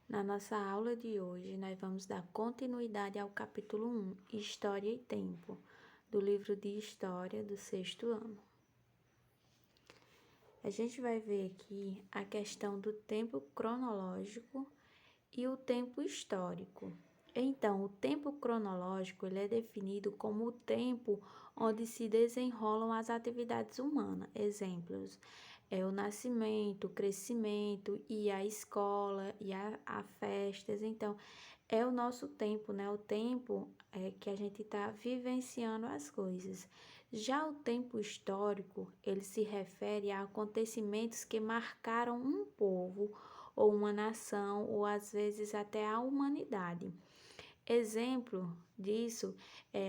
Na nossa aula de hoje, nós vamos dar continuidade ao capítulo 1, História e Tempo, do livro de História do sexto ano. A gente vai ver aqui a questão do tempo cronológico e o tempo histórico. Então, o tempo cronológico ele é definido como o tempo onde se desenrolam as atividades humanas. Exemplos é o nascimento, o crescimento e a escola e a festas. Então, é o nosso tempo, né? O tempo que a gente está vivenciando as coisas. Já o tempo histórico, ele se refere a acontecimentos que marcaram um povo ou uma nação, ou às vezes até a humanidade. Exemplo disso,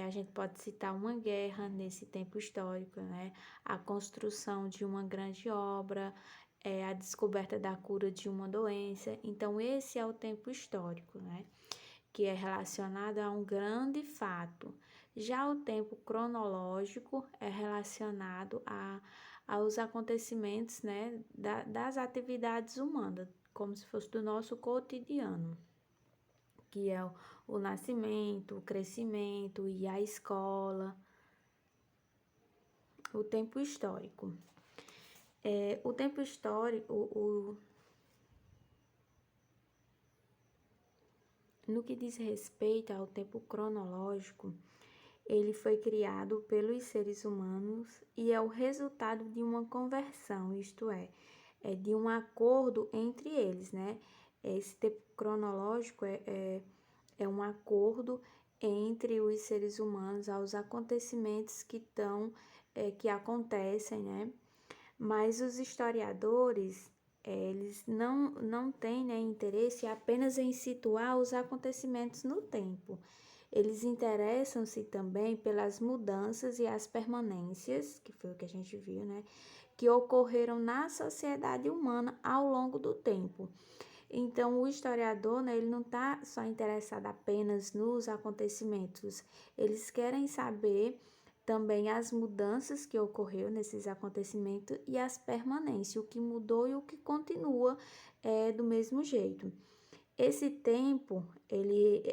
a gente pode citar uma guerra nesse tempo histórico, né? A construção de uma grande obra, a descoberta da cura de uma doença. Então, esse é o tempo histórico, né? Que é relacionado a um grande fato. Já o tempo cronológico é relacionado aos acontecimentos, né, das atividades humanas, como se fosse do nosso cotidiano, que é o nascimento, o crescimento e a escola. O tempo histórico. O tempo histórico, no que diz respeito ao tempo cronológico, ele foi criado pelos seres humanos e é o resultado de uma conversão, isto é de um acordo entre eles, né? Esse tempo cronológico é um acordo entre os seres humanos aos acontecimentos que acontecem, né? Mas os historiadores, eles não têm, né, interesse apenas em situar os acontecimentos no tempo. Eles interessam-se também pelas mudanças e as permanências, que foi o que a gente viu, né, que ocorreram na sociedade humana ao longo do tempo. Então, o historiador, né, ele não está só interessado apenas nos acontecimentos, eles querem saber também as mudanças que ocorreu nesses acontecimentos e as permanências, o que mudou e o que continua do mesmo jeito. Esse tempo, ele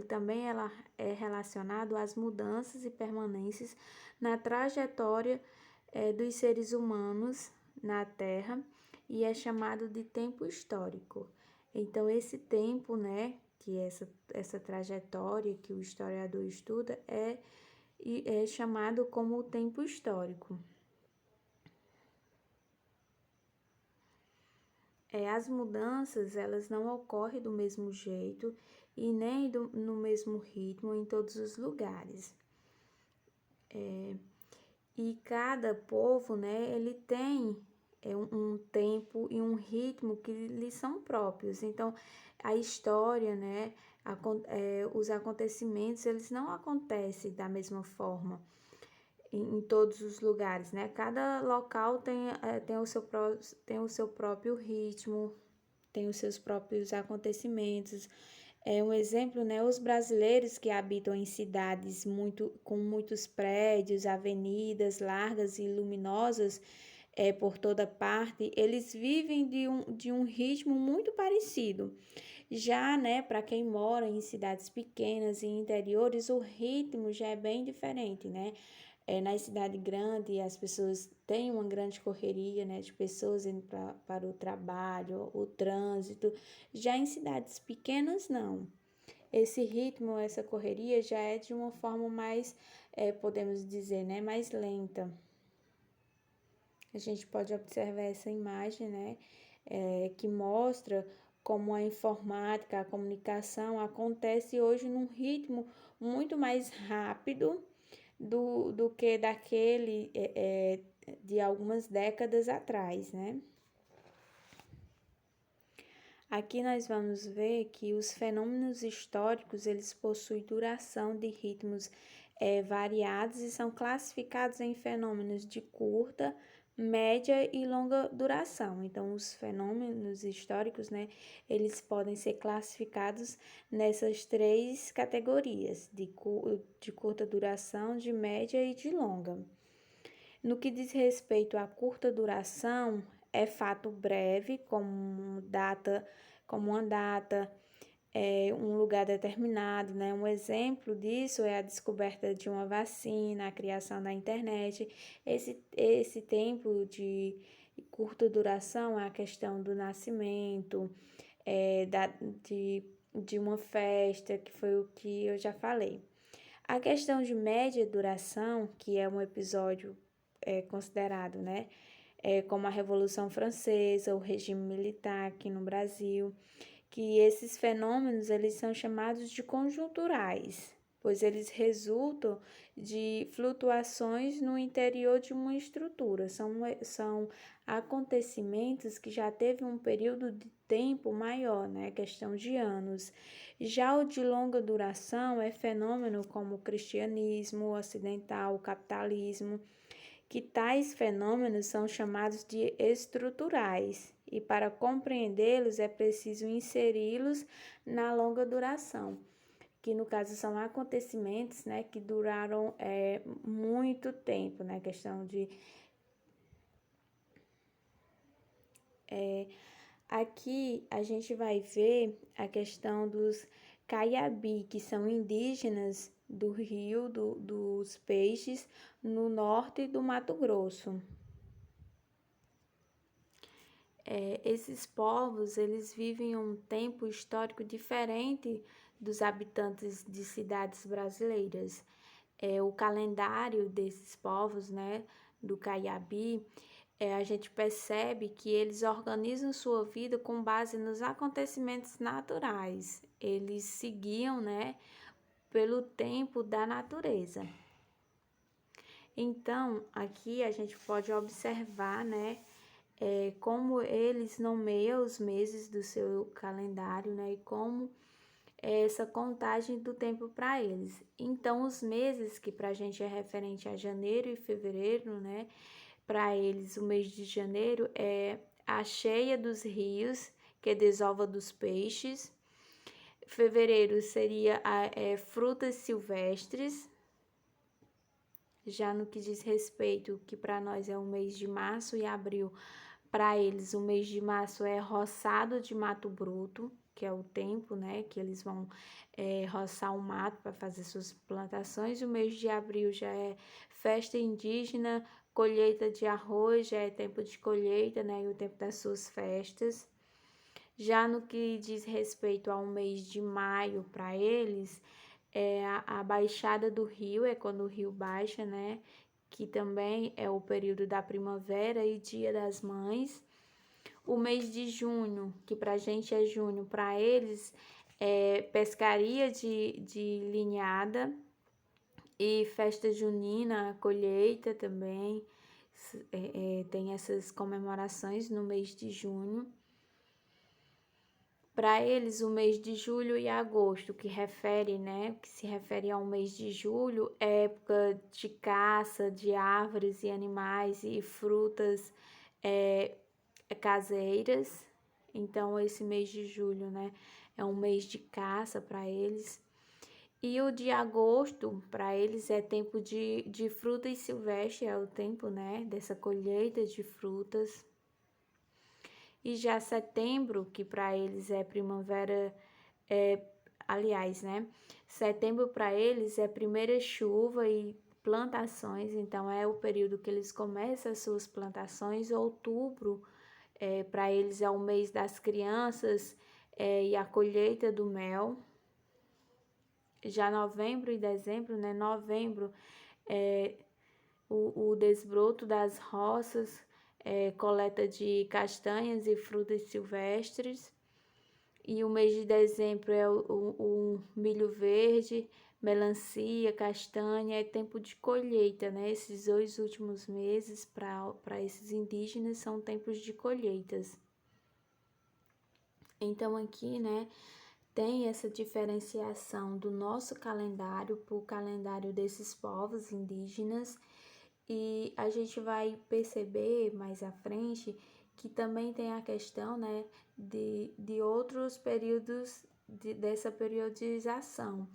também é relacionado às mudanças e permanências na trajetória dos seres humanos na Terra e é chamado de tempo histórico. Então, esse tempo, né, que essa trajetória que o historiador estuda é chamado como o tempo histórico. As mudanças, elas não ocorrem do mesmo jeito e nem no mesmo ritmo em todos os lugares. E cada povo, né, ele tem um tempo e um ritmo que lhes são próprios. Então, a história, né, os acontecimentos, eles não acontecem da mesma forma em todos os lugares, né? Cada local tem o seu próprio ritmo, tem os seus próprios acontecimentos. Um exemplo, né? Os brasileiros que habitam em cidades com muitos prédios, avenidas largas e luminosas por toda parte, eles vivem de um ritmo muito parecido. Já, né, para quem mora em cidades pequenas e interiores, o ritmo já é bem diferente, né? Na cidade grande, as pessoas têm uma grande correria, né, de pessoas indo para o trabalho, o trânsito. Já em cidades pequenas, não. Esse ritmo, essa correria já é de uma forma mais, podemos dizer, né, mais lenta. A gente pode observar essa imagem, né, que mostra como a informática, a comunicação acontece hoje num ritmo muito mais rápido do que daquele de algumas décadas atrás, né? Aqui nós vamos ver que os fenômenos históricos, eles possuem duração de ritmos variados e são classificados em fenômenos de curta, média e longa duração. Então, os fenômenos históricos, né, eles podem ser classificados nessas três categorias, de curta duração, de média e de longa. No que diz respeito à curta duração, é fato breve, como uma data, um lugar determinado, né? Um exemplo disso é a descoberta de uma vacina, a criação da internet. Esse tempo de curta duração é a questão do nascimento, é, da, de, de uma festa, que foi o que eu já falei. A questão de média duração, que é um episódio considerado, né? Como a Revolução Francesa, o regime militar aqui no Brasil, que esses fenômenos eles são chamados de conjunturais, pois eles resultam de flutuações no interior de uma estrutura. São acontecimentos que já teve um período de tempo maior, né? Questão de anos. Já o de longa duração é fenômeno como o cristianismo ocidental, o capitalismo, que tais fenômenos são chamados de estruturais, e para compreendê-los é preciso inseri-los na longa duração, que no caso são acontecimentos, né, que duraram muito tempo, né, questão de... Aqui a gente vai ver a questão dos caiabi, que são indígenas do Rio dos Peixes, no norte do Mato Grosso. Esses povos, eles vivem um tempo histórico diferente dos habitantes de cidades brasileiras. O calendário desses povos, né, do Caiabi, a gente percebe que eles organizam sua vida com base nos acontecimentos naturais. Eles seguiam, né, pelo tempo da natureza. Então, aqui a gente pode observar, né, como eles nomeiam os meses do seu calendário, né, e como é essa contagem do tempo para eles. Então, os meses que para a gente é referente a janeiro e fevereiro, né, para eles o mês de janeiro é a cheia dos rios, que é desova dos peixes. Fevereiro seria frutas silvestres. Já no que diz respeito, que para nós é o mês de março e abril, para eles, o mês de março é roçado de mato bruto, que é o tempo, né, que eles vão roçar o mato para fazer suas plantações. O mês de abril já é festa indígena, colheita de arroz, já é tempo de colheita, né, e o tempo das suas festas. Já no que diz respeito ao mês de maio, para eles, a baixada do rio, é quando o rio baixa, né, que também é o período da primavera e Dia das Mães. O mês de junho, que para a gente é junho, para eles é pescaria de linhada e festa junina, colheita também. Tem essas comemorações no mês de junho. Para eles, o mês de julho e agosto, que se refere ao mês de julho, é época de caça de árvores e animais e frutas caseiras. Então, esse mês de julho, né, é um mês de caça para eles. E o de agosto, para eles, é tempo de frutas silvestres, é o tempo, né, dessa colheita de frutas. E já setembro, que para eles é primavera, aliás, né? Setembro para eles é primeira chuva e plantações, então é o período que eles começam as suas plantações. Outubro, para eles é o mês das crianças e a colheita do mel. Já novembro e dezembro, né? Novembro é o desbroto das roças, coleta de castanhas e frutas silvestres. E o mês de dezembro é o milho verde, melancia, castanha, é tempo de colheita, né? Esses 2 últimos meses para esses indígenas são tempos de colheitas. Então aqui, né, tem essa diferenciação do nosso calendário para o calendário desses povos indígenas. E a gente vai perceber mais à frente que também tem a questão, né, de outros períodos dessa periodização,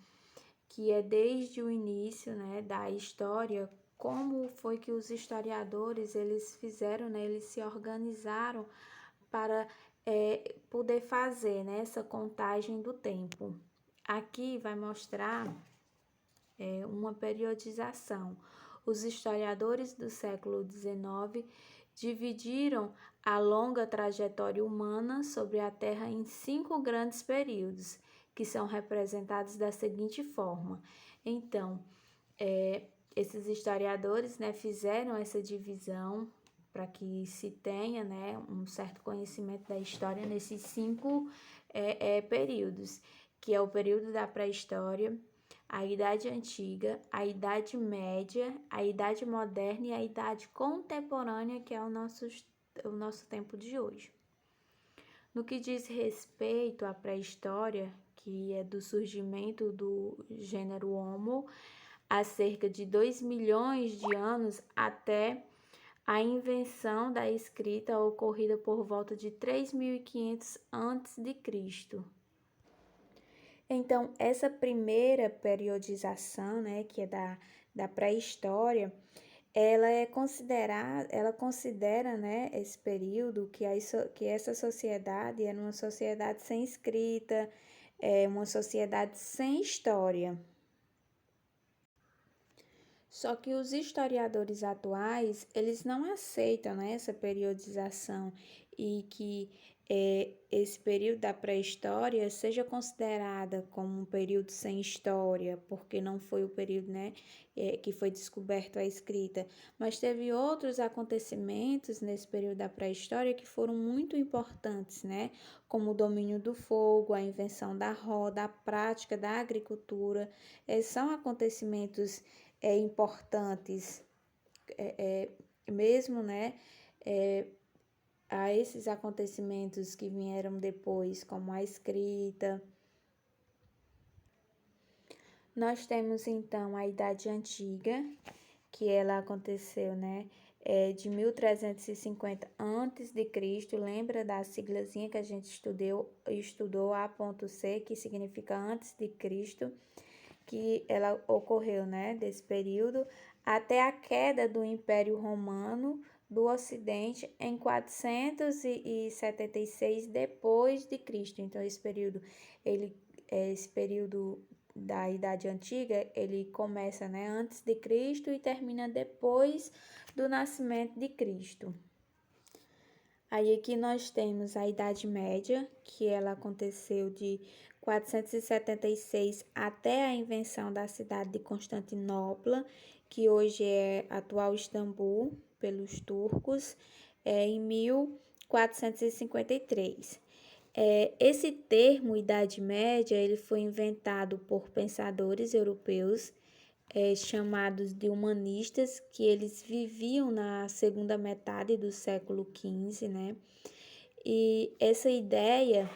que é desde o início, né, da história, como foi que os historiadores eles fizeram, né? Eles se organizaram para poder fazer, né, essa contagem do tempo. Aqui vai mostrar uma periodização. Os historiadores do século XIX dividiram a longa trajetória humana sobre a Terra em 5 grandes períodos, que são representados da seguinte forma. Então, esses historiadores, né, fizeram essa divisão para que se tenha, né, um certo conhecimento da história nesses 5 períodos, que é o período da pré-história, a Idade Antiga, a Idade Média, a Idade Moderna e a Idade Contemporânea, que é o nosso tempo de hoje. No que diz respeito à pré-história, que é do surgimento do gênero Homo, há cerca de 2 milhões de anos até a invenção da escrita ocorrida por volta de 3.500 a.C. Então, essa primeira periodização, né, que é da pré-história, ela considera, né, esse período que essa sociedade era uma sociedade sem escrita, uma sociedade sem história. Só que os historiadores atuais, eles não aceitam, né, essa periodização e que esse período da pré-história seja considerada como um período sem história, porque não foi o período, né, que foi descoberto a escrita, mas teve outros acontecimentos nesse período da pré-história que foram muito importantes, né, como o domínio do fogo, a invenção da roda, a prática da agricultura, são acontecimentos importantes, mesmo, né, a esses acontecimentos que vieram depois, como a escrita. Nós temos então a Idade Antiga, que ela aconteceu, né, de 1350 a.C., lembra da siglazinha que a gente estudou A.C, que significa antes de Cristo, que ela ocorreu, né, desse período, até a queda do Império Romano do Ocidente em 476 depois de Cristo. Então esse período da Idade Antiga, ele começa, né, antes de Cristo e termina depois do nascimento de Cristo. Aí aqui nós temos a Idade Média, que ela aconteceu de 476 até a invenção da cidade de Constantinopla, que hoje é atual Istambul, pelos turcos, em 1453. Esse termo Idade Média ele foi inventado por pensadores europeus chamados de humanistas, que eles viviam na segunda metade do século XV, né? E essa ideia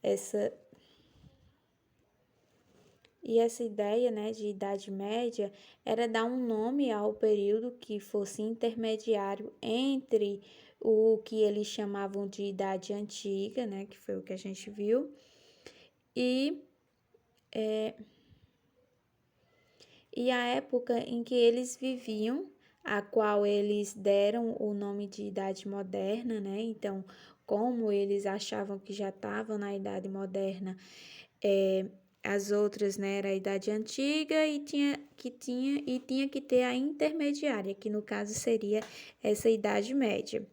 essa ideia, né, de Idade Média era dar um nome ao período que fosse intermediário entre o que eles chamavam de Idade Antiga, né, que foi o que a gente viu, e a época em que eles viviam, a qual eles deram o nome de Idade Moderna, né? Então, como eles achavam que já estavam na Idade Moderna, as outras, né, era a Idade Antiga e tinha que ter a intermediária, que no caso seria essa Idade Média.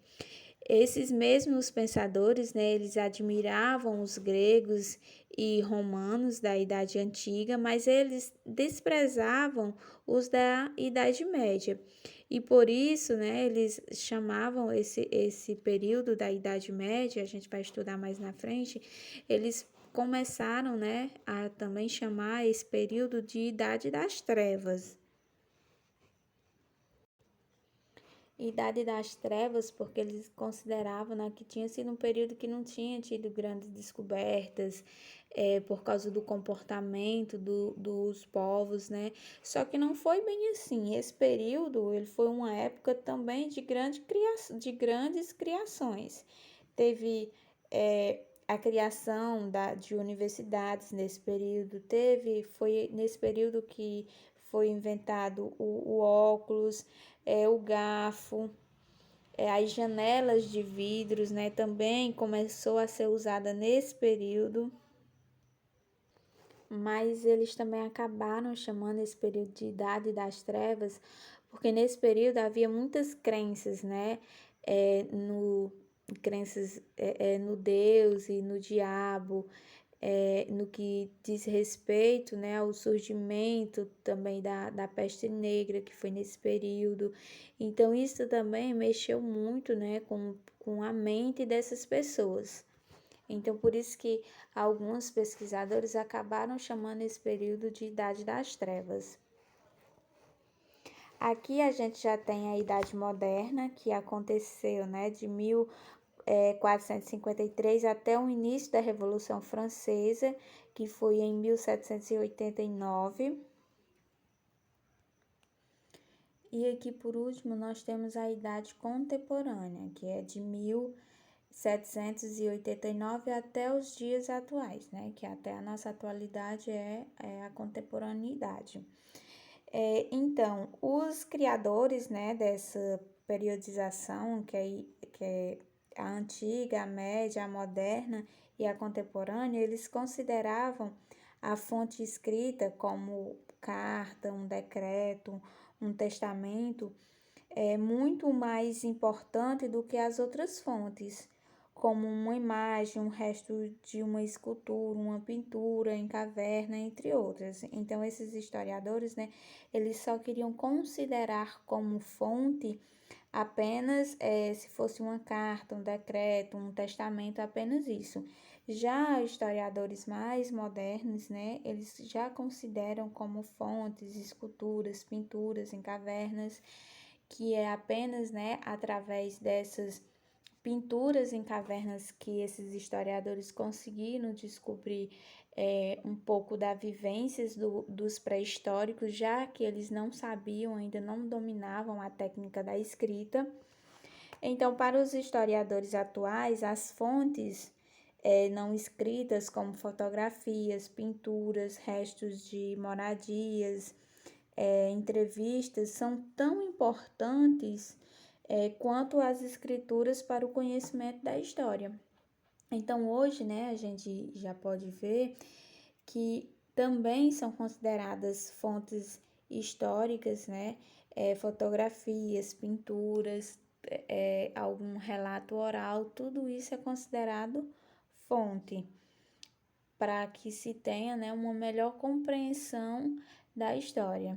Esses mesmos pensadores, né, eles admiravam os gregos e romanos da Idade Antiga, mas eles desprezavam os da Idade Média. E por isso, né, eles chamavam esse período da Idade Média, a gente vai estudar mais na frente, eles começaram, né, a também chamar esse período de Idade das Trevas. Idade das Trevas, porque eles consideravam, né, que tinha sido um período que não tinha tido grandes descobertas, por causa do comportamento dos povos, né? Só que não foi bem assim. Esse período, ele foi uma época também de grandes criações. Teve a criação de universidades nesse período, foi nesse período que foi inventado o óculos, o garfo, as janelas de vidros, né, também começou a ser usada nesse período. Mas eles também acabaram chamando esse período de Idade das Trevas, porque nesse período havia muitas crenças, né? No crenças no Deus e no diabo, no que diz respeito, né, ao surgimento também da peste negra, que foi nesse período. Então, isso também mexeu muito, né, com a mente dessas pessoas. Então, por isso que alguns pesquisadores acabaram chamando esse período de Idade das Trevas. Aqui a gente já tem a Idade Moderna, que aconteceu, né, de 1453 até o início da Revolução Francesa, que foi em 1789. E aqui, por último, nós temos a Idade Contemporânea, que é de 1789 até os dias atuais, né? Que até a nossa atualidade é a contemporaneidade. Então, os criadores, né, dessa periodização, que é a antiga, a média, a moderna e a contemporânea, eles consideravam a fonte escrita como carta, um decreto, um testamento, muito mais importante do que as outras fontes, como uma imagem, um resto de uma escultura, uma pintura em caverna, entre outras. Então, esses historiadores, né, eles só queriam considerar como fonte apenas se fosse uma carta, um decreto, um testamento, apenas isso. Já historiadores mais modernos, né, eles já consideram como fontes, esculturas, pinturas em cavernas, que é apenas, né, através dessas pinturas em cavernas que esses historiadores conseguiram descobrir um pouco das vivências dos pré-históricos, já que eles não sabiam, ainda não dominavam a técnica da escrita. Então, para os historiadores atuais, as fontes não escritas, como fotografias, pinturas, restos de moradias, entrevistas, são tão importantes quanto as escrituras para o conhecimento da história. Então, hoje, né, a gente já pode ver que também são consideradas fontes históricas, né, fotografias, pinturas, algum relato oral, tudo isso é considerado fonte para que se tenha, né, uma melhor compreensão da história.